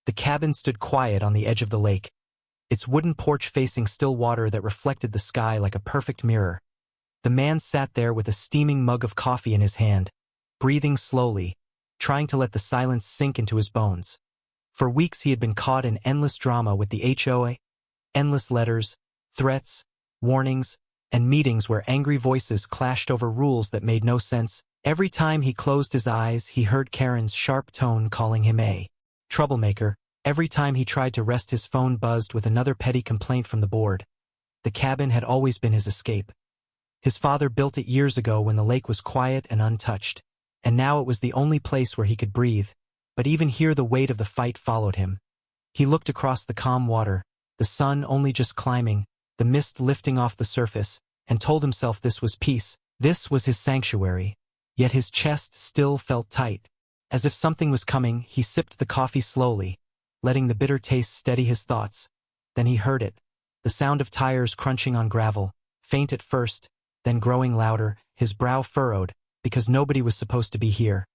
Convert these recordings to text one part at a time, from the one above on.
The cabin stood quiet on the edge of the lake, its wooden porch facing still water that reflected the sky like a perfect mirror. The man sat there with a steaming mug of coffee in his hand, breathing slowly, trying to let the silence sink into his bones. For weeks he had been caught in endless drama with the HOA, endless letters, threats, warnings, and meetings where angry voices clashed over rules that made no sense. Every time he closed his eyes, he heard Karen's sharp tone calling him a troublemaker. Every time he tried to rest, his phone buzzed with another petty complaint from the board. The cabin had always been his escape. His father built it years ago when the lake was quiet and untouched, and now it was the only place where he could breathe. But even here the weight of the fight followed him. He looked across the calm water, the sun only just climbing, the mist lifting off the surface, and told himself this was peace, this was his sanctuary. Yet his chest still felt tight. As if something was coming, he sipped the coffee slowly, letting the bitter taste steady his thoughts. Then he heard it, the sound of tires crunching on gravel, faint at first, then growing louder, his brow furrowed, because nobody was supposed to be here.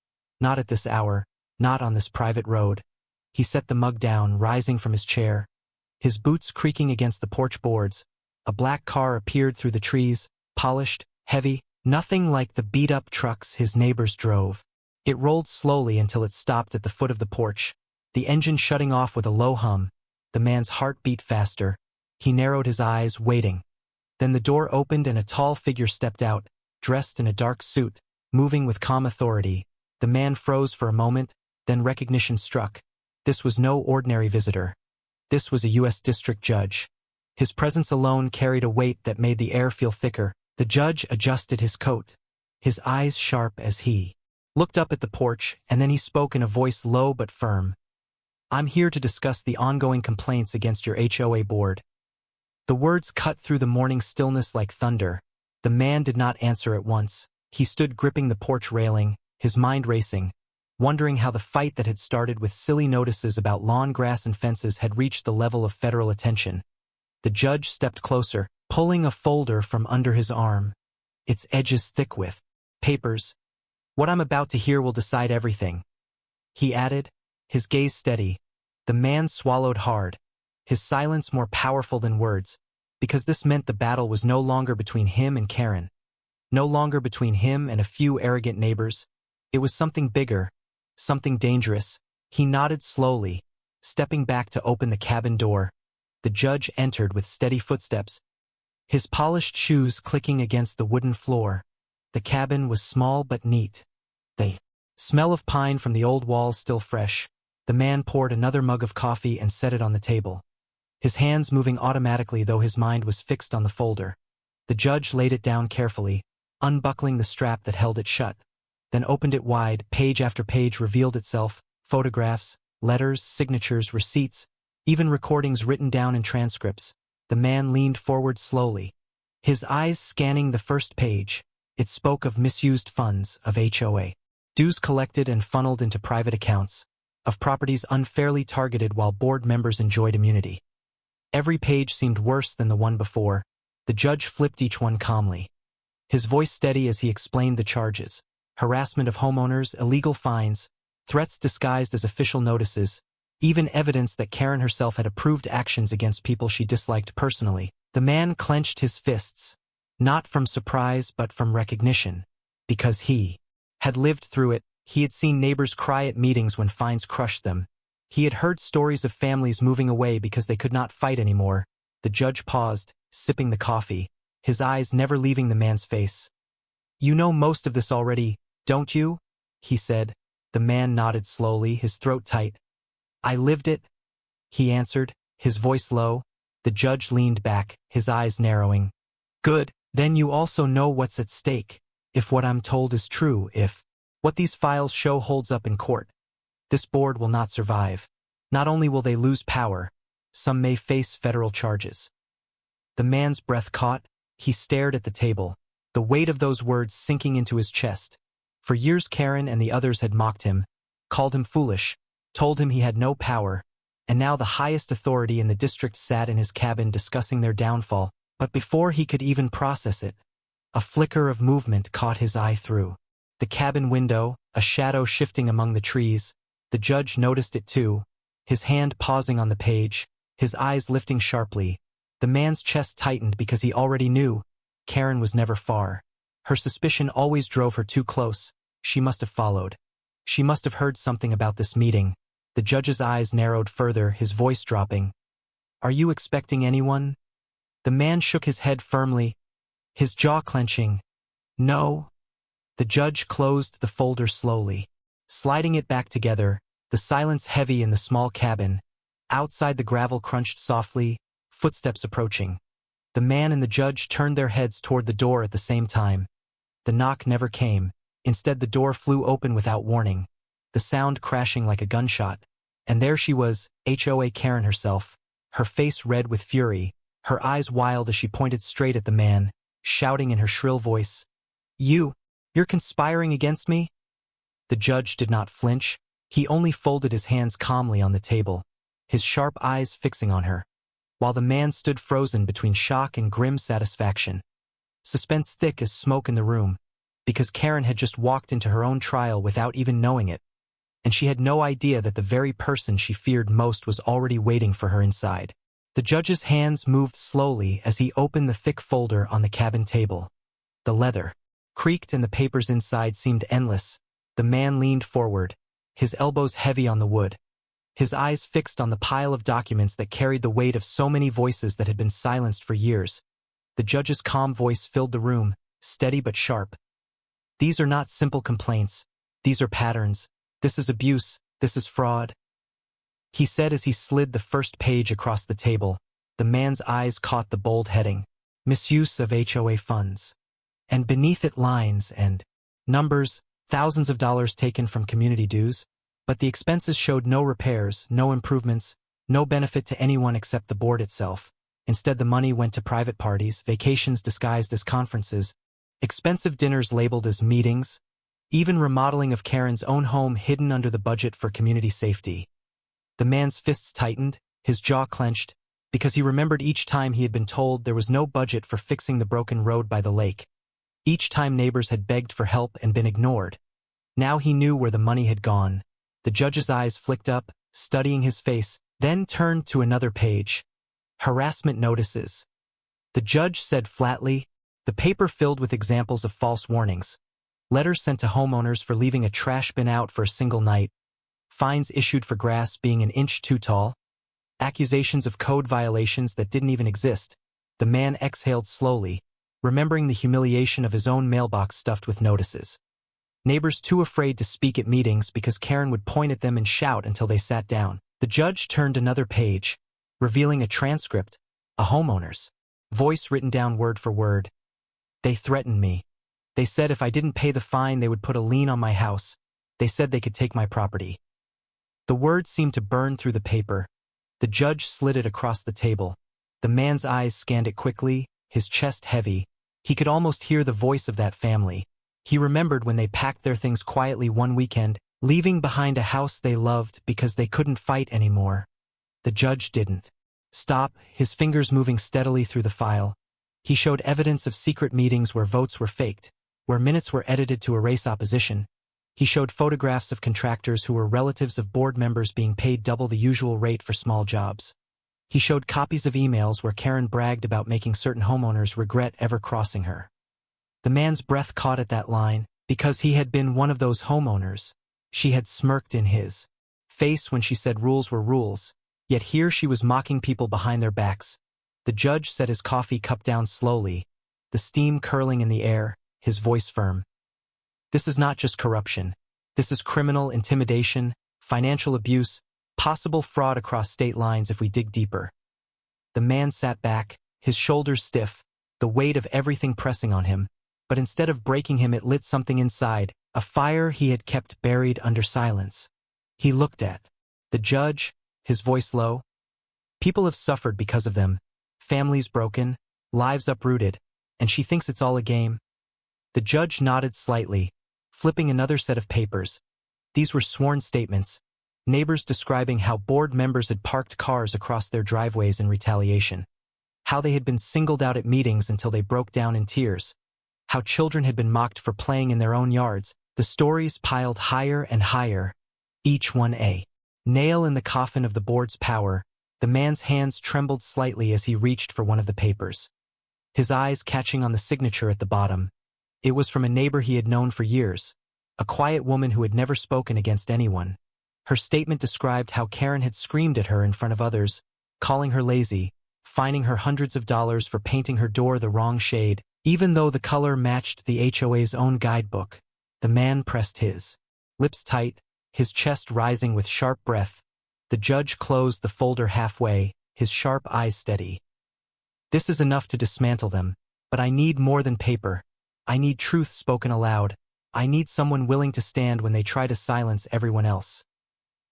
Not at this hour, not on this private road. He set the mug down, rising from his chair, his boots creaking against the porch boards. A black car appeared through the trees, polished, heavy, nothing like the beat-up trucks his neighbors drove. It rolled slowly until it stopped at the foot of the porch, the engine shutting off with a low hum. The man's heart beat faster. He narrowed his eyes, waiting. Then the door opened and a tall figure stepped out, dressed in a dark suit, moving with calm authority. The man froze for a moment, then recognition struck. This was no ordinary visitor. This was a U.S. district judge. His presence alone carried a weight that made the air feel thicker. The judge adjusted his coat, his eyes sharp as he looked up at the porch, and then he spoke in a voice low but firm. "I'm here to discuss the ongoing complaints against your HOA board." The words cut through the morning stillness like thunder. The man did not answer at once. He stood gripping the porch railing, his mind racing, wondering how the fight that had started with silly notices about lawn grass and fences had reached the level of federal attention. The judge stepped closer, pulling a folder from under his arm, its edges thick with papers. "What I'm about to hear will decide everything," he added, his gaze steady. The man swallowed hard, his silence more powerful than words, because this meant the battle was no longer between him and Karen, no longer between him and a few arrogant neighbors. It was something bigger, something dangerous. He nodded slowly, stepping back to open the cabin door. The judge entered with steady footsteps, his polished shoes clicking against the wooden floor. The cabin was small but neat, the smell of pine from the old walls still fresh. The man poured another mug of coffee and set it on the table, his hands moving automatically though his mind was fixed on the folder. The judge laid it down carefully, unbuckling the strap that held it shut, then opened it wide. Page after page revealed itself, photographs, letters, signatures, receipts, even recordings written down in transcripts. The man leaned forward slowly, his eyes scanning the first page. It spoke of misused funds, of HOA dues collected and funneled into private accounts, of properties unfairly targeted while board members enjoyed immunity. Every page seemed worse than the one before. The judge flipped each one calmly, his voice steady as he explained the charges: harassment of homeowners, illegal fines, threats disguised as official notices, even evidence that Karen herself had approved actions against people she disliked personally. The man clenched his fists, not from surprise but from recognition, because he had lived through it. He had seen neighbors cry at meetings when fines crushed them. He had heard stories of families moving away because they could not fight anymore. The judge paused, sipping the coffee, his eyes never leaving the man's face. "You know most of this already, don't you?" he said. The man nodded slowly, his throat tight. "I lived it," he answered, his voice low. The judge leaned back, his eyes narrowing. "Good, then you also know what's at stake. If what I'm told is true, if what these files show holds up in court, this board will not survive. Not only will they lose power, some may face federal charges." The man's breath caught. He stared at the table, the weight of those words sinking into his chest. For years Karen and the others had mocked him, called him foolish, told him he had no power, and now the highest authority in the district sat in his cabin discussing their downfall. But before he could even process it, a flicker of movement caught his eye through the cabin window, a shadow shifting among the trees. The judge noticed it too, his hand pausing on the page, his eyes lifting sharply. The man's chest tightened because he already knew Karen was never far. Her suspicion always drove her too close. She must have followed. She must have heard something about this meeting. The judge's eyes narrowed further, his voice dropping. "Are you expecting anyone?" The man shook his head firmly, his jaw clenching. "No." The judge closed the folder slowly, sliding it back together, the silence heavy in the small cabin. Outside the gravel crunched softly, footsteps approaching. The man and the judge turned their heads toward the door at the same time. The knock never came. Instead, the door flew open without warning, the sound crashing like a gunshot. And there she was, HOA Karen herself, her face red with fury, her eyes wild as she pointed straight at the man, shouting in her shrill voice, You're conspiring against me?" The judge did not flinch. He only folded his hands calmly on the table, his sharp eyes fixing on her, while the man stood frozen between shock and grim satisfaction. Suspense thick as smoke in the room, because Karen had just walked into her own trial without even knowing it, and she had no idea that the very person she feared most was already waiting for her inside. The judge's hands moved slowly as he opened the thick folder on the cabin table. The leather creaked and the papers inside seemed endless. The man leaned forward, his elbows heavy on the wood, his eyes fixed on the pile of documents that carried the weight of so many voices that had been silenced for years. The judge's calm voice filled the room, steady but sharp. "These are not simple complaints. These are patterns. This is abuse. This is fraud," he said as he slid the first page across the table. The man's eyes caught the bold heading, "Misuse of HOA funds." And beneath it lines and numbers, thousands of dollars taken from community dues, but the expenses showed no repairs, no improvements, no benefit to anyone except the board itself. Instead, the money went to private parties, vacations disguised as conferences, expensive dinners labeled as meetings, even remodeling of Karen's own home hidden under the budget for community safety. The man's fists tightened, his jaw clenched, because he remembered each time he had been told there was no budget for fixing the broken road by the lake. Each time neighbors had begged for help and been ignored. Now he knew where the money had gone. The judge's eyes flicked up, studying his face, then turned to another page. Harassment notices. The judge said flatly, the paper filled with examples of false warnings. Letters sent to homeowners for leaving a trash bin out for a single night. Fines issued for grass being an inch too tall. Accusations of code violations that didn't even exist. The man exhaled slowly, remembering the humiliation of his own mailbox stuffed with notices. Neighbors too afraid to speak at meetings because Karen would point at them and shout until they sat down. The judge turned another page, revealing a transcript, a homeowner's voice written down word for word. "They threatened me. They said if I didn't pay the fine they would put a lien on my house. They said they could take my property." The words seemed to burn through the paper. The judge slid it across the table. The man's eyes scanned it quickly, his chest heavy. He could almost hear the voice of that family. He remembered when they packed their things quietly one weekend, leaving behind a house they loved because they couldn't fight anymore. The judge didn't stop, his fingers moving steadily through the file. He showed evidence of secret meetings where votes were faked, where minutes were edited to erase opposition. He showed photographs of contractors who were relatives of board members being paid double the usual rate for small jobs. He showed copies of emails where Karen bragged about making certain homeowners regret ever crossing her. The man's breath caught at that line, because he had been one of those homeowners. She had smirked in his face when she said rules were rules, yet here she was mocking people behind their backs. The judge set his coffee cup down slowly, the steam curling in the air, his voice firm. "This is not just corruption. This is criminal intimidation, financial abuse, possible fraud across state lines if we dig deeper." The man sat back, his shoulders stiff, the weight of everything pressing on him, but instead of breaking him it lit something inside, a fire he had kept buried under silence. He looked at the judge, his voice low. "People have suffered because of them, families broken, lives uprooted, and she thinks it's all a game." The judge nodded slightly, flipping another set of papers. These were sworn statements, neighbors describing how board members had parked cars across their driveways in retaliation, how they had been singled out at meetings until they broke down in tears, how children had been mocked for playing in their own yards. The stories piled higher and higher, each one a Nail in the coffin of the board's power, the man's hands trembled slightly as he reached for one of the papers. His eyes catching on the signature at the bottom. It was from a neighbor he had known for years, a quiet woman who had never spoken against anyone. Her statement described how Karen had screamed at her in front of others, calling her lazy, fining her hundreds of dollars for painting her door the wrong shade, even though the color matched the HOA's own guidebook. The man pressed his lips tight, his chest rising with sharp breath. The judge closed the folder halfway, his sharp eyes steady. This is enough to dismantle them, but I need more than paper. I need truth spoken aloud. I need someone willing to stand when they try to silence everyone else.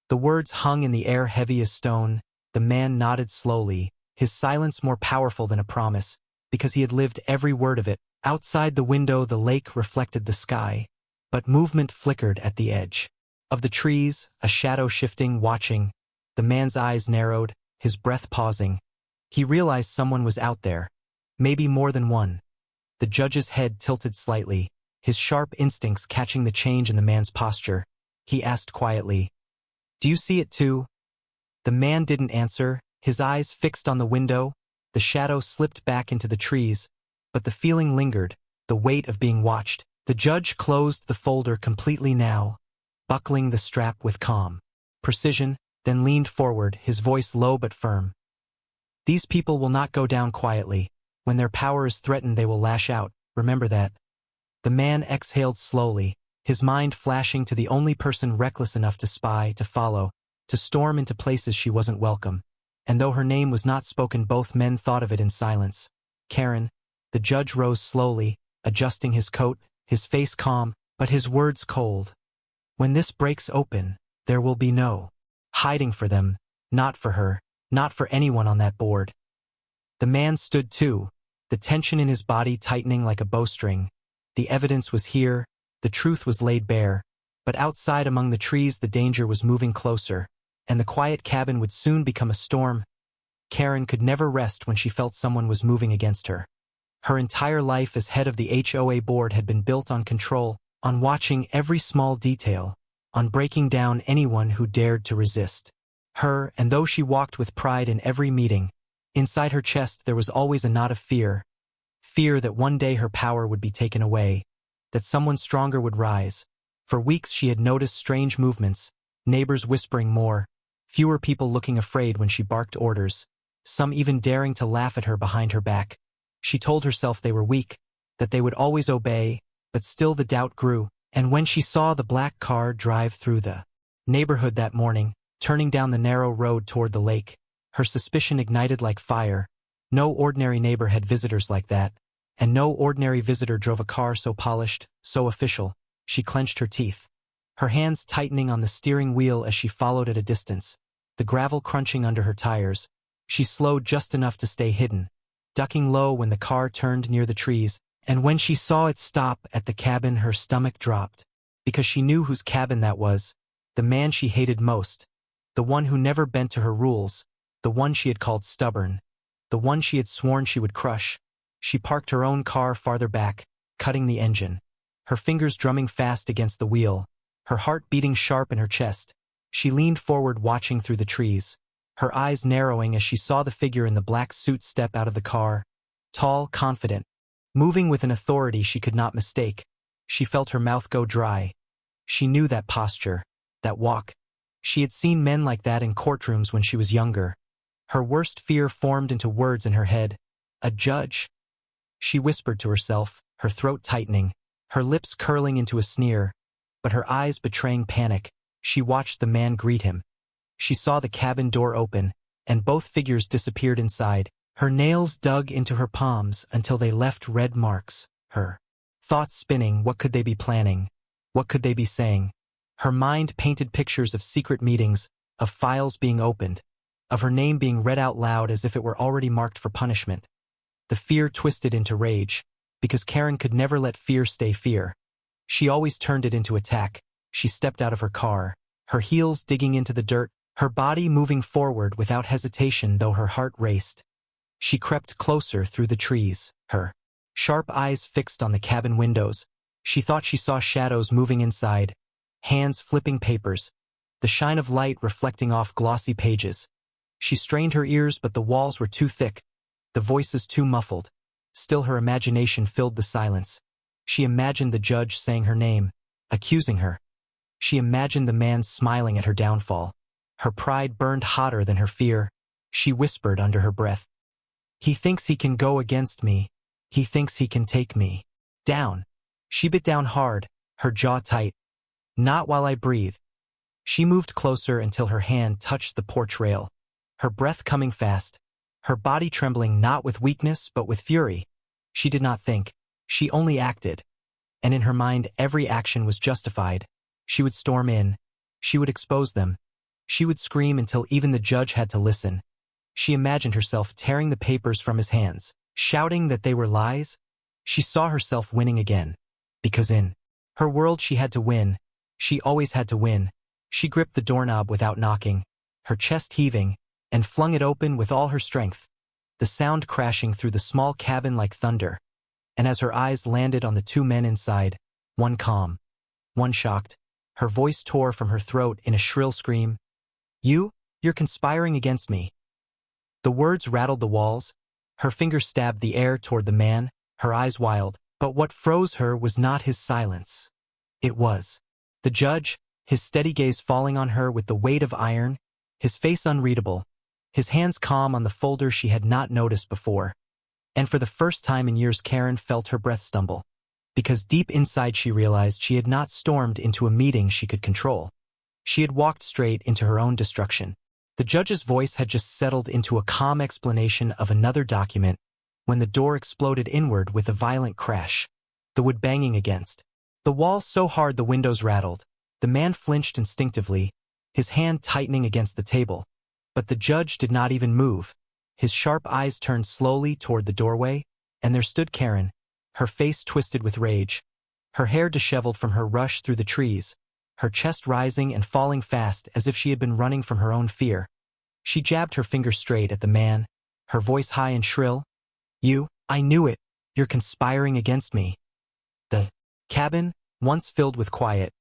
The words hung in the air heavy as stone. The man nodded slowly, his silence more powerful than a promise, because he had lived every word of it. Outside the window the lake reflected the sky, but movement flickered at the edge of the trees, a shadow shifting, watching. The man's eyes narrowed, his breath pausing. He realized someone was out there, maybe more than one. The judge's head tilted slightly, his sharp instincts catching the change in the man's posture. He asked quietly, "Do you see it too?" The man didn't answer, his eyes fixed on the window. The shadow slipped back into the trees, but the feeling lingered, the weight of being watched. The judge closed the folder completely now, buckling the strap with calm precision, then leaned forward, his voice low but firm. "These people will not go down quietly. When their power is threatened they will lash out, remember that." The man exhaled slowly, his mind flashing to the only person reckless enough to spy, to follow, to storm into places she wasn't welcome. And though her name was not spoken, both men thought of it in silence. Karen. The judge rose slowly, adjusting his coat, his face calm, but his words cold. "When this breaks open, there will be no hiding for them, not for her, not for anyone on that board." The man stood too, the tension in his body tightening like a bowstring. The evidence was here, the truth was laid bare, but outside among the trees the danger was moving closer, and the quiet cabin would soon become a storm. Karen could never rest when she felt someone was moving against her. Her entire life as head of the HOA board had been built on control, on watching every small detail, on breaking down anyone who dared to resist her, and though she walked with pride in every meeting, inside her chest there was always a knot of fear. Fear that one day her power would be taken away, that someone stronger would rise. For weeks she had noticed strange movements, neighbors whispering more, fewer people looking afraid when she barked orders, some even daring to laugh at her behind her back. She told herself they were weak, that they would always obey, but still the doubt grew. And when she saw the black car drive through the neighborhood that morning, turning down the narrow road toward the lake, her suspicion ignited like fire. No ordinary neighbor had visitors like that, and no ordinary visitor drove a car so polished, so official. She clenched her teeth, her hands tightening on the steering wheel as she followed at a distance, the gravel crunching under her tires. She slowed just enough to stay hidden, ducking low when the car turned near the trees, and when she saw it stop at the cabin her stomach dropped, because she knew whose cabin that was, the man she hated most, the one who never bent to her rules, the one she had called stubborn, the one she had sworn she would crush. She parked her own car farther back, cutting the engine, her fingers drumming fast against the wheel, her heart beating sharp in her chest. She leaned forward watching through the trees, her eyes narrowing as she saw the figure in the black suit step out of the car, tall, confident, moving with an authority she could not mistake. She felt her mouth go dry. She knew that posture, that walk. She had seen men like that in courtrooms when she was younger. Her worst fear formed into words in her head. A judge? She whispered to herself, her throat tightening, her lips curling into a sneer, but her eyes betraying panic. She watched the man greet him. She saw the cabin door open, and both figures disappeared inside. Her nails dug into her palms until they left red marks. Her thoughts spinning, what could they be planning? What could they be saying? Her mind painted pictures of secret meetings, of files being opened, of her name being read out loud as if it were already marked for punishment. The fear twisted into rage, because Karen could never let fear stay fear. She always turned it into attack. She stepped out of her car, her heels digging into the dirt, her body moving forward without hesitation though her heart raced. She crept closer through the trees, her sharp eyes fixed on the cabin windows. She thought she saw shadows moving inside, hands flipping papers. The the shine of light reflecting off glossy pages. She strained her ears, but the walls were too thick, the voices too muffled. Still, her imagination filled the silence. She imagined the judge saying her name, accusing her. She imagined the man smiling at her downfall. Her pride burned hotter than her fear. She whispered under her breath, "He thinks he can go against me. He thinks he can take me down." She bit down hard, her jaw tight. "Not while I breathe." She moved closer until her hand touched the porch rail, her breath coming fast, her body trembling not with weakness but with fury. She did not think. She only acted. And in her mind, every action was justified. She would storm in. She would expose them. She would scream until even the judge had to listen. She imagined herself tearing the papers from his hands, shouting that they were lies. She saw herself winning again. Because in her world she had to win. She always had to win. She gripped the doorknob without knocking, her chest heaving, and flung it open with all her strength, the sound crashing through the small cabin like thunder. And as her eyes landed on the two men inside, one calm, one shocked, her voice tore from her throat in a shrill scream. You're conspiring against me." The words rattled the walls. Her fingers stabbed the air toward the man, her eyes wild. But what froze her was not his silence. It was the judge, his steady gaze falling on her with the weight of iron, his face unreadable, his hands calm on the folder she had not noticed before. And for the first time in years, Karen felt her breath stumble, because deep inside she realized she had not stormed into a meeting she could control. She had walked straight into her own destruction. The judge's voice had just settled into a calm explanation of another document when the door exploded inward with a violent crash, the wood banging against the wall so hard the windows rattled. The man flinched instinctively, his hand tightening against the table. But the judge did not even move. His sharp eyes turned slowly toward the doorway, and there stood Karen, her face twisted with rage, her hair disheveled from her rush through the trees, her chest rising and falling fast as if she had been running from her own fear. She jabbed her finger straight at the man, her voice high and shrill. I knew it. You're conspiring against me." The cabin, once filled with quiet,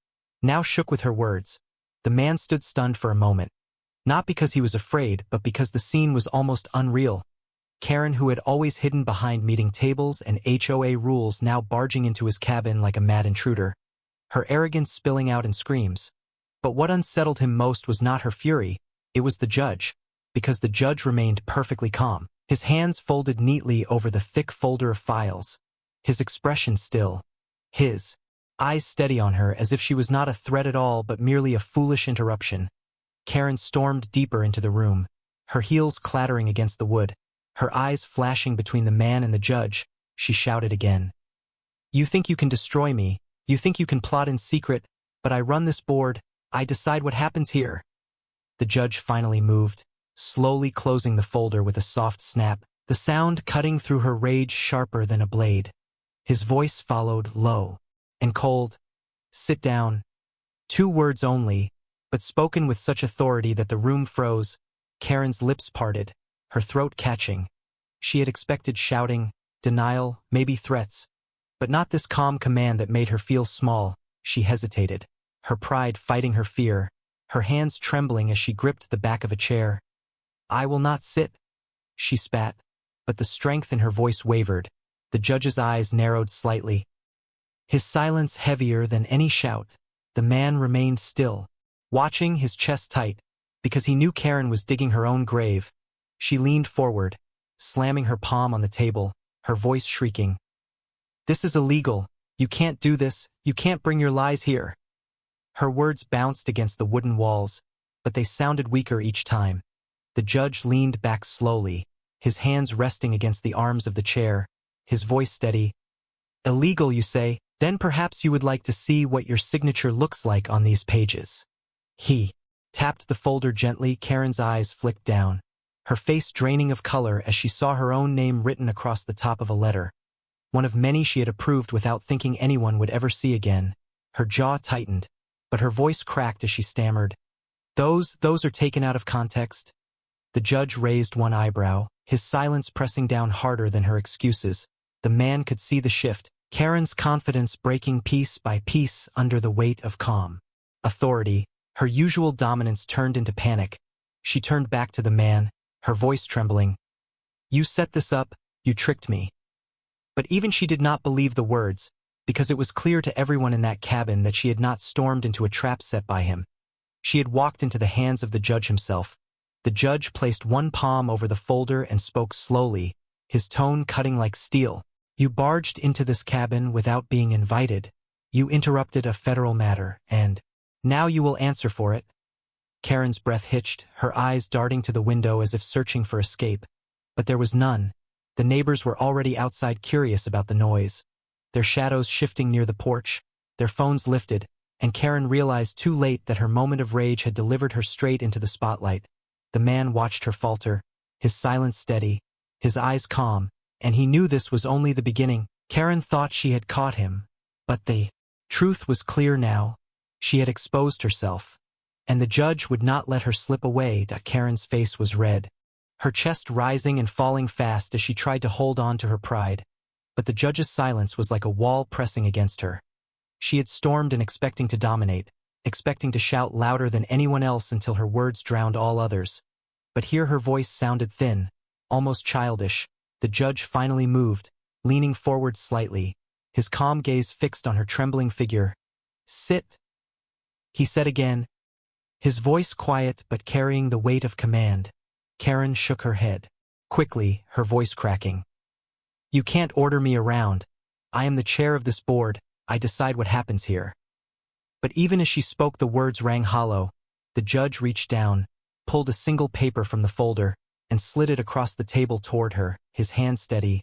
now shook with her words. The man stood stunned for a moment, not because he was afraid, but because the scene was almost unreal. Karen, who had always hidden behind meeting tables and HOA rules, now barging into his cabin like a mad intruder, her arrogance spilling out in screams. But what unsettled him most was not her fury, it was the judge, because the judge remained perfectly calm, his hands folded neatly over the thick folder of files, his expression still, his eyes steady on her as if she was not a threat at all but merely a foolish interruption. Karen stormed deeper into the room, her heels clattering against the wood, her eyes flashing between the man and the judge. She shouted again. "You think you can destroy me, you think you can plot in secret, but I run this board, I decide what happens here." The judge finally moved, slowly closing the folder with a soft snap, the sound cutting through her rage sharper than a blade. His voice followed, low and cold. "Sit down." 2 words only, but spoken with such authority that the room froze. Karen's lips parted, her throat catching. She had expected shouting, denial, maybe threats, but not this calm command that made her feel small. She hesitated, her pride fighting her fear, her hands trembling as she gripped the back of a chair. "I will not sit," she spat, but the strength in her voice wavered. The judge's eyes narrowed slightly, his silence heavier than any shout. The man remained still, watching, his chest tight, because he knew Karen was digging her own grave. She leaned forward, slamming her palm on the table, her voice shrieking. "This is illegal. You can't do this. You can't bring your lies here." Her words bounced against the wooden walls, but they sounded weaker each time. The judge leaned back slowly, his hands resting against the arms of the chair, his voice steady. "Illegal, you say? Then perhaps you would like to see what your signature looks like on these pages." He tapped the folder gently. Karen's eyes flicked down, her face draining of color as she saw her own name written across the top of a letter, one of many she had approved without thinking anyone would ever see again. Her jaw tightened, but her voice cracked as she stammered. Those are taken out of context." The judge raised one eyebrow, his silence pressing down harder than her excuses. The man could see the shift, Karen's confidence breaking piece by piece under the weight of calm authority. Her usual dominance turned into panic. She turned back to the man, her voice trembling. "You set this up, you tricked me." But even she did not believe the words, because it was clear to everyone in that cabin that she had not stormed into a trap set by him. She had walked into the hands of the judge himself. The judge placed one palm over the folder and spoke slowly, his tone cutting like steel. "You barged into this cabin without being invited. You interrupted a federal matter, and now you will answer for it." Karen's breath hitched, her eyes darting to the window as if searching for escape. But there was none. The neighbors were already outside, curious about the noise. Their shadows shifting near the porch, their phones lifted, and Karen realized too late that her moment of rage had delivered her straight into the spotlight. The man watched her falter, his silence steady, his eyes calm, and he knew this was only the beginning. Karen thought she had caught him, but the truth was clear now. She had exposed herself, and the judge would not let her slip away. Karen's face was red, her chest rising and falling fast as she tried to hold on to her pride. But the judge's silence was like a wall pressing against her. She had stormed in expecting to dominate, expecting to shout louder than anyone else until her words drowned all others. But here her voice sounded thin, almost childish. The judge finally moved, leaning forward slightly, his calm gaze fixed on her trembling figure. "Sit," he said again, his voice quiet but carrying the weight of command. Karen shook her head, quickly, her voice cracking. "You can't order me around. I am the chair of this board. I decide what happens here." But even as she spoke, the words rang hollow. The judge reached down, pulled a single paper from the folder, and slid it across the table toward her, his hand steady.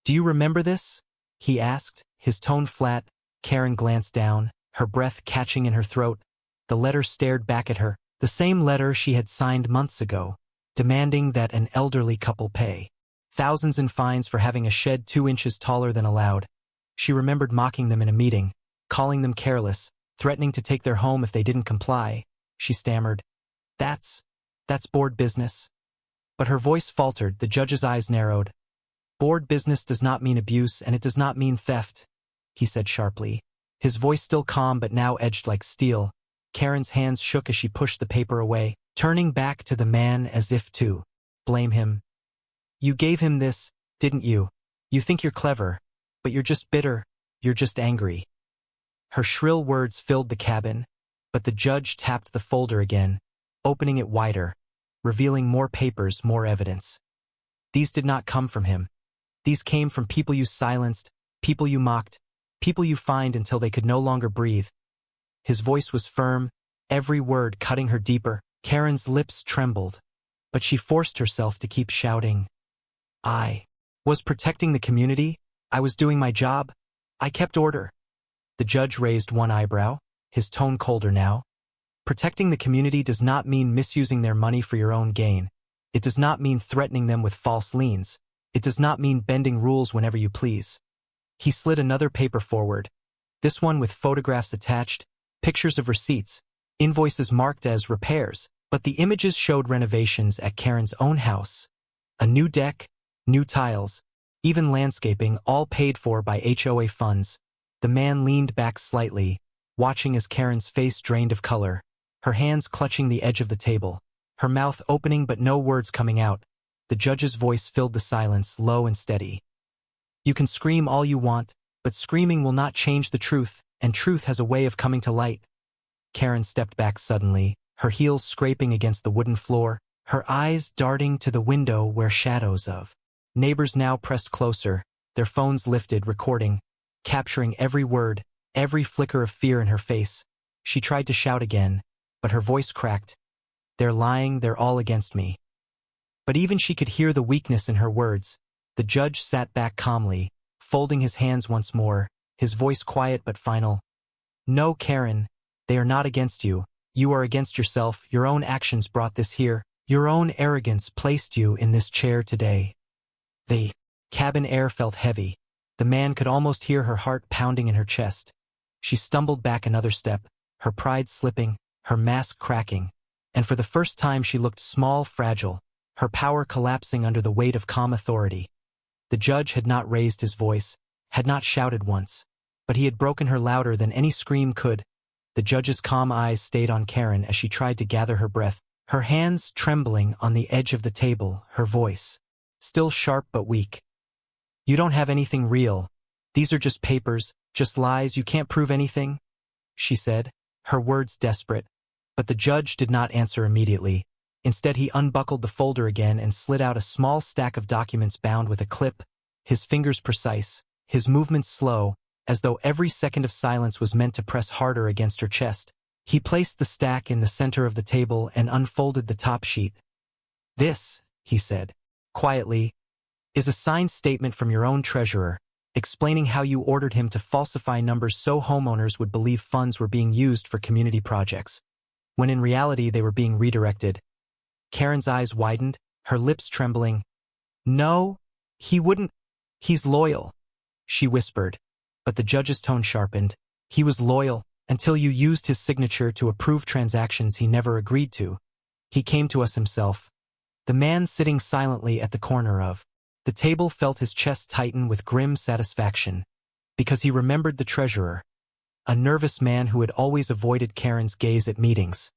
"Do you remember this?" he asked, his tone flat. Karen glanced down, her breath catching in her throat. The letter stared back at her, the same letter she had signed months ago, demanding that an elderly couple pay thousands in fines for having a shed 2 inches taller than allowed. She remembered mocking them in a meeting, calling them careless, threatening to take their home if they didn't comply. She stammered, That's board business." But her voice faltered, the judge's eyes narrowed. "Board business does not mean abuse, and it does not mean theft," he said sharply, his voice still calm but now edged like steel. Karen's hands shook as she pushed the paper away, turning back to the man as if to blame him. "You gave him this, didn't you? You think you're clever, but you're just bitter, you're just angry." Her shrill words filled the cabin, but the judge tapped the folder again, opening it wider, revealing more papers, more evidence. These did not come from him. These came from people you silenced, people you mocked, people you fined until they could no longer breathe. His voice was firm, every word cutting her deeper. Karen's lips trembled, but she forced herself to keep shouting. "I was protecting the community. I was doing my job. I kept order." The judge raised one eyebrow, his tone colder now. "Protecting the community does not mean misusing their money for your own gain. It does not mean threatening them with false liens. It does not mean bending rules whenever you please." He slid another paper forward, this one with photographs attached, pictures of receipts, invoices marked as repairs, but the images showed renovations at Karen's own house. A new deck, new tiles, even landscaping, all paid for by HOA funds. The man leaned back slightly, watching as Karen's face drained of color, her hands clutching the edge of the table, her mouth opening but no words coming out. The judge's voice filled the silence, low and steady. "You can scream all you want, but screaming will not change the truth, and truth has a way of coming to light." Karen stepped back suddenly, her heels scraping against the wooden floor, her eyes darting to the window where shadows of neighbors now pressed closer, their phones lifted, recording, capturing every word, every flicker of fear in her face. She tried to shout again, but her voice cracked. "They're lying, they're all against me." But even she could hear the weakness in her words. The judge sat back calmly, folding his hands once more, his voice quiet but final. "No, Karen, they are not against you. You are against yourself. Your own actions brought this here. Your own arrogance placed you in this chair today." The cabin air felt heavy. The man could almost hear her heart pounding in her chest. She stumbled back another step, her pride slipping, her mask cracking, and for the first time she looked small, fragile, her power collapsing under the weight of calm authority. The judge had not raised his voice, had not shouted once, but he had broken her louder than any scream could. The judge's calm eyes stayed on Karen as she tried to gather her breath, her hands trembling on the edge of the table, her voice still sharp but weak. "You don't have anything real. These are just papers, just lies, you can't prove anything," she said, her words desperate. But the judge did not answer immediately. Instead, he unbuckled the folder again and slid out a small stack of documents bound with a clip, his fingers precise, his movements slow, as though every second of silence was meant to press harder against her chest. He placed the stack in the center of the table and unfolded the top sheet. "This," he said, quietly, "is a signed statement from your own treasurer, explaining how you ordered him to falsify numbers so homeowners would believe funds were being used for community projects, when in reality they were being redirected." Karen's eyes widened, her lips trembling. "No, he wouldn't. He's loyal," she whispered, but the judge's tone sharpened. "He was loyal until you used his signature to approve transactions he never agreed to. He came to us himself." The man sitting silently at the corner of the table felt his chest tighten with grim satisfaction, because he remembered the treasurer, a nervous man who had always avoided Karen's gaze at meetings.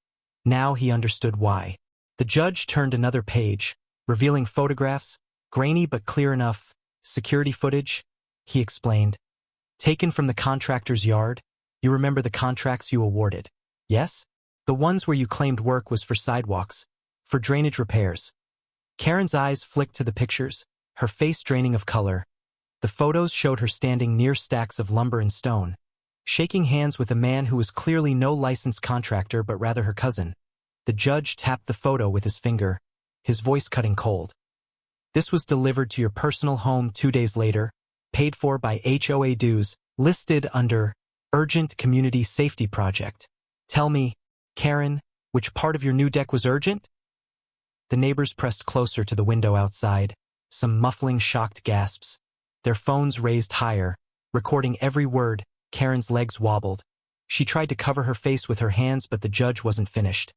Now he understood why. The judge turned another page, revealing photographs, grainy but clear enough, security footage, he explained. "Taken from the contractor's yard. You remember the contracts you awarded, yes? The ones where you claimed work was for sidewalks, for drainage repairs." Karen's eyes flicked to the pictures, her face draining of color. The photos showed her standing near stacks of lumber and stone, shaking hands with a man who was clearly no licensed contractor but rather her cousin. The judge tapped the photo with his finger, his voice cutting cold. "This was delivered to your personal home 2 days later, paid for by HOA dues, listed under Urgent Community Safety Project. Tell me, Karen, which part of your new deck was urgent?" The neighbors pressed closer to the window outside, some muffling shocked gasps. Their phones raised higher, recording every word. Karen's legs wobbled. She tried to cover her face with her hands, but the judge wasn't finished.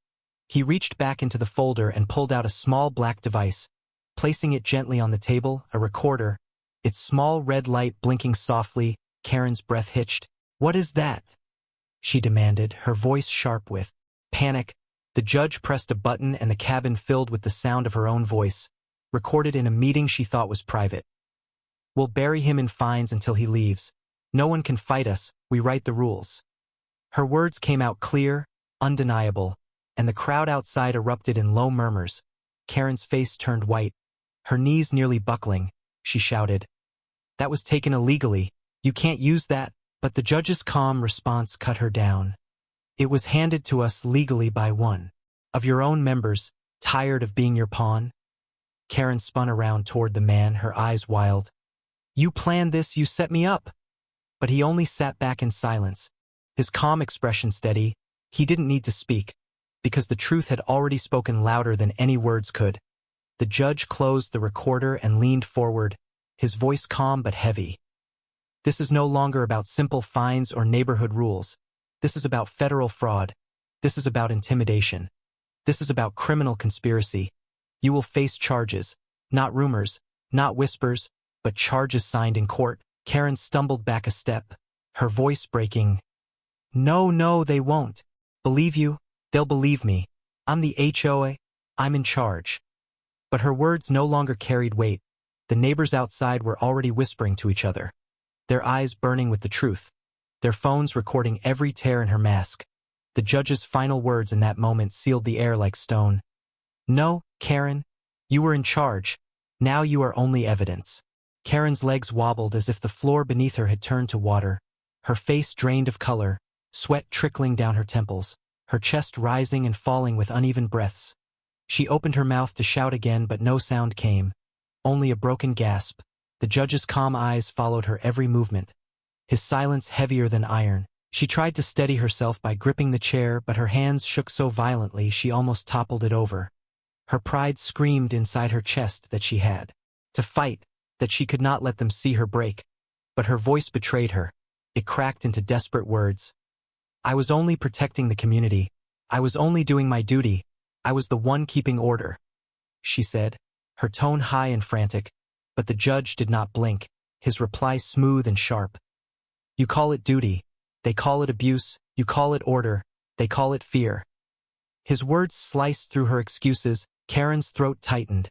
He reached back into the folder and pulled out a small black device, placing it gently on the table, a recorder, its small red light blinking softly. Karen's breath hitched. "What is that?" she demanded, her voice sharp with panic. The judge pressed a button and the cabin filled with the sound of her own voice, recorded in a meeting she thought was private. "We'll bury him in fines until he leaves. No one can fight us, we write the rules." Her words came out clear, undeniable, and the crowd outside erupted in low murmurs. Karen's face turned white, her knees nearly buckling. She shouted, "That was taken illegally. You can't use that." But the judge's calm response cut her down. "It was handed to us legally by one of your own members, tired of being your pawn." Karen spun around toward the man, her eyes wild. "You planned this, you set me up." But he only sat back in silence, his calm expression steady. He didn't need to speak, because the truth had already spoken louder than any words could. The judge closed the recorder and leaned forward, his voice calm but heavy. "This is no longer about simple fines or neighborhood rules. This is about federal fraud. This is about intimidation. This is about criminal conspiracy. You will face charges, not rumors, not whispers, but charges signed in court." Karen stumbled back a step, her voice breaking. No, they won't. Believe you? They'll believe me. I'm the HOA. I'm in charge." But her words no longer carried weight. The neighbors outside were already whispering to each other, their eyes burning with the truth, their phones recording every tear in her mask. The judge's final words in that moment sealed the air like stone. "No, Karen, you were in charge. Now you are only evidence." Karen's legs wobbled as if the floor beneath her had turned to water, her face drained of color, sweat trickling down her temples, her chest rising and falling with uneven breaths. She opened her mouth to shout again, but no sound came, only a broken gasp. The judge's calm eyes followed her every movement, his silence heavier than iron. She tried to steady herself by gripping the chair, but her hands shook so violently she almost toppled it over. Her pride screamed inside her chest that she had to fight, that she could not let them see her break. But her voice betrayed her. It cracked into desperate words. "I was only protecting the community. I was only doing my duty. I was the one keeping order," she said, her tone high and frantic. But the judge did not blink, his reply smooth and sharp. "You call it duty. They call it abuse. You call it order, they call it fear. His words sliced through her excuses. Karen's throat tightened.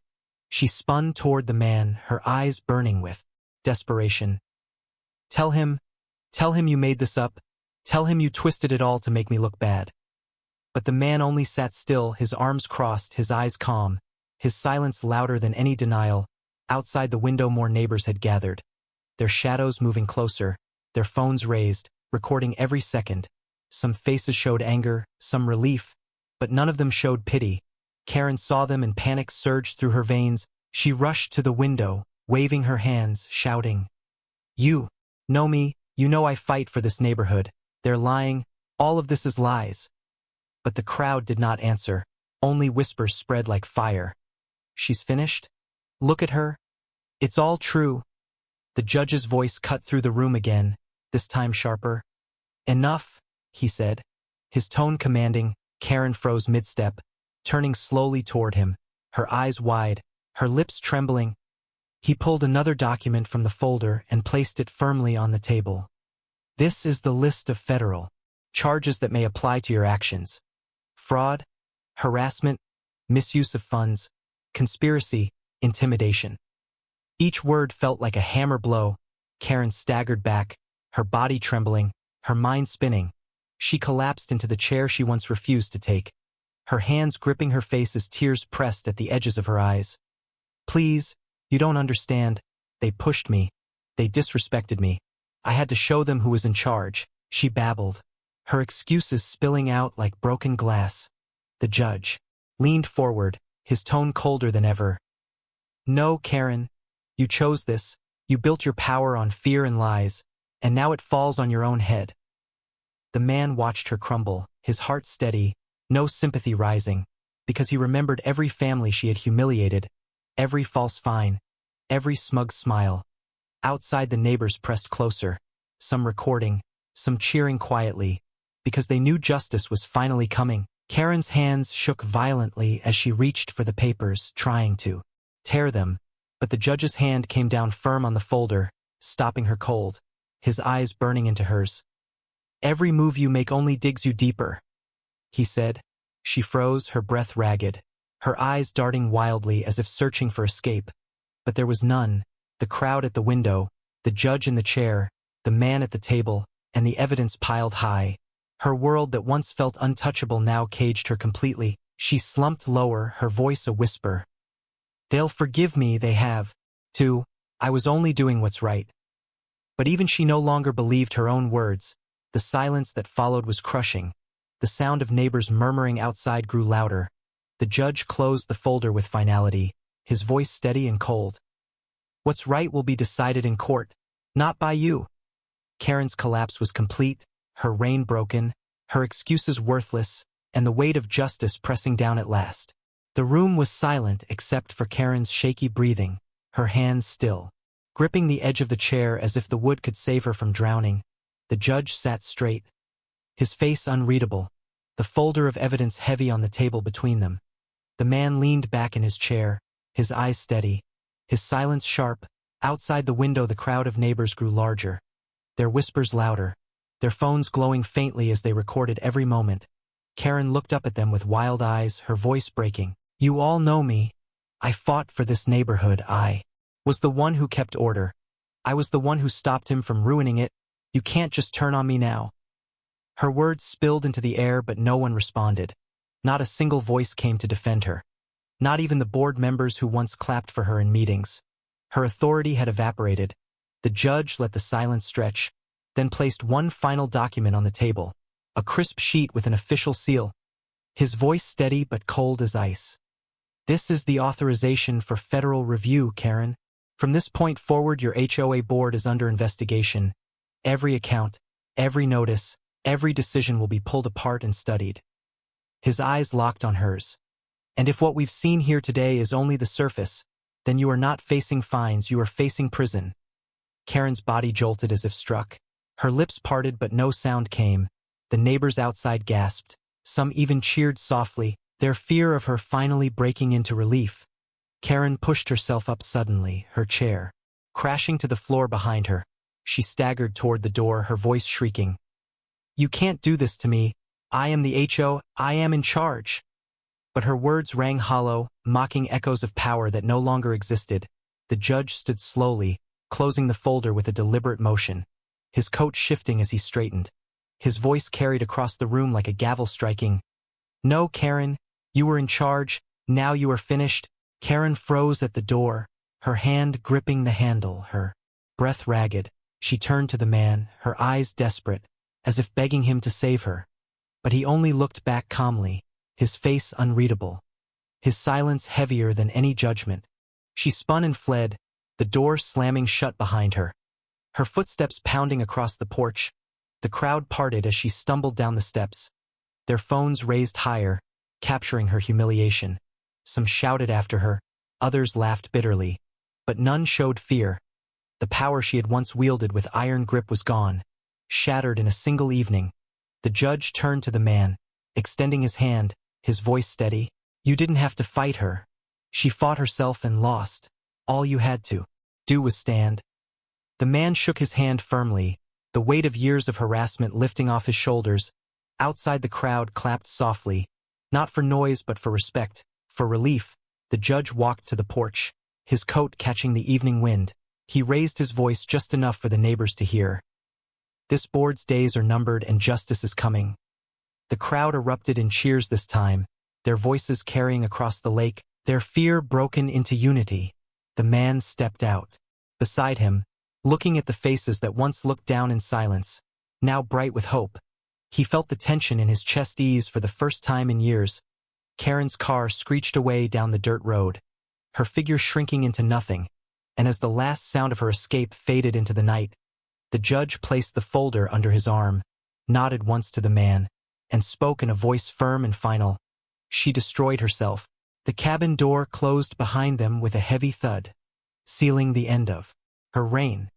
She spun toward the man, her eyes burning with desperation. Tell him you made this up. Tell him you twisted it all to make me look bad. But the man only sat still, his arms crossed, his eyes calm, his silence louder than any denial. Outside the window more neighbors had gathered, their shadows moving closer, their phones raised, recording every second. Some faces showed anger, some relief, but none of them showed pity. Karen saw them and panic surged through her veins. She rushed to the window, waving her hands, shouting, "You know me, you know I fight for this neighborhood. They're lying, all of this is lies." But the crowd did not answer, only whispers spread like fire. She's finished? Look at her. It's all true. The judge's voice cut through the room again, this time sharper. Enough, he said, his tone commanding. Karen froze mid-step, turning slowly toward him, her eyes wide, her lips trembling. He pulled another document from the folder and placed it firmly on the table. This is the list of federal charges that may apply to your actions. Fraud, harassment, misuse of funds, conspiracy, intimidation. Each word felt like a hammer blow. Karen staggered back, her body trembling, her mind spinning. She collapsed into the chair she once refused to take, her hands gripping her face as tears pressed at the edges of her eyes. Please, you don't understand. They pushed me. They disrespected me. I had to show them who was in charge, she babbled, her excuses spilling out like broken glass. The judge leaned forward, his tone colder than ever. No, Karen, you chose this. You built your power on fear and lies, and now it falls on your own head. The man watched her crumble, his heart steady, no sympathy rising, because he remembered every family she had humiliated, every false fine, every smug smile. Outside the neighbors pressed closer, some recording, some cheering quietly, because they knew justice was finally coming. Karen's hands shook violently as she reached for the papers, trying to tear them, but the judge's hand came down firm on the folder, stopping her cold, his eyes burning into hers. Every move you make only digs you deeper, he said. She froze, her breath ragged, her eyes darting wildly as if searching for escape. But there was none. The crowd at the window, the judge in the chair, the man at the table, and the evidence piled high. Her world that once felt untouchable now caged her completely. She slumped lower, her voice a whisper. They'll forgive me, they have. Too. I was only doing what's right. But even she no longer believed her own words. The silence that followed was crushing. The sound of neighbors murmuring outside grew louder. The judge closed the folder with finality, his voice steady and cold. What's right will be decided in court, not by you. Karen's collapse was complete, her reign broken, her excuses worthless, and the weight of justice pressing down at last. The room was silent except for Karen's shaky breathing, her hands still, gripping the edge of the chair as if the wood could save her from drowning. The judge sat straight, his face unreadable, the folder of evidence heavy on the table between them. The man leaned back in his chair, his eyes steady, his silence sharp. Outside the window the crowd of neighbors grew larger, their whispers louder, their phones glowing faintly as they recorded every moment. Karen looked up at them with wild eyes, her voice breaking. You all know me. I fought for this neighborhood. I was the one who kept order. I was the one who stopped him from ruining it. You can't just turn on me now. Her words spilled into the air, but no one responded. Not a single voice came to defend her. Not even the board members who once clapped for her in meetings. Her authority had evaporated. The judge let the silence stretch, then placed one final document on the table, a crisp sheet with an official seal. His voice steady but cold as ice. This is the authorization for federal review, Karen. From this point forward, your HOA board is under investigation. Every account, every notice, every decision will be pulled apart and studied. His eyes locked on hers. And if what we've seen here today is only the surface, then you are not facing fines, you are facing prison. Karen's body jolted as if struck. Her lips parted but no sound came. The neighbors outside gasped. Some even cheered softly, their fear of her finally breaking into relief. Karen pushed herself up suddenly, her chair crashing to the floor behind her. She staggered toward the door, her voice shrieking. "You can't do this to me. I am the HO, I am in charge." But her words rang hollow, mocking echoes of power that no longer existed. The judge stood slowly, closing the folder with a deliberate motion, his coat shifting as he straightened. His voice carried across the room like a gavel striking. "No, Karen, you were in charge. Now you are finished." Karen froze at the door, her hand gripping the handle, her breath ragged. She turned to the man, her eyes desperate, as if begging him to save her. But he only looked back calmly, his face unreadable, his silence heavier than any judgment. She spun and fled, the door slamming shut behind her. Her footsteps pounding across the porch. The crowd parted as she stumbled down the steps, their phones raised higher, capturing her humiliation. Some shouted after her, others laughed bitterly, but none showed fear. The power she had once wielded with iron grip was gone, shattered in a single evening. The judge turned to the man, extending his hand, his voice steady. "You didn't have to fight her. She fought herself and lost. All you had to do was stand." The man shook his hand firmly, the weight of years of harassment lifting off his shoulders. Outside, the crowd clapped softly, not for noise but for respect, for relief. The judge walked to the porch, his coat catching the evening wind. He raised his voice just enough for the neighbors to hear. "This board's days are numbered and justice is coming." The crowd erupted in cheers this time, their voices carrying across the lake, their fear broken into unity. The man stepped out. Beside him, looking at the faces that once looked down in silence, now bright with hope, he felt the tension in his chest ease for the first time in years. Karen's car screeched away down the dirt road, her figure shrinking into nothing, and as the last sound of her escape faded into the night, the judge placed the folder under his arm, nodded once to the man, and spoke in a voice firm and final. She destroyed herself. The cabin door closed behind them with a heavy thud, sealing the end of her reign.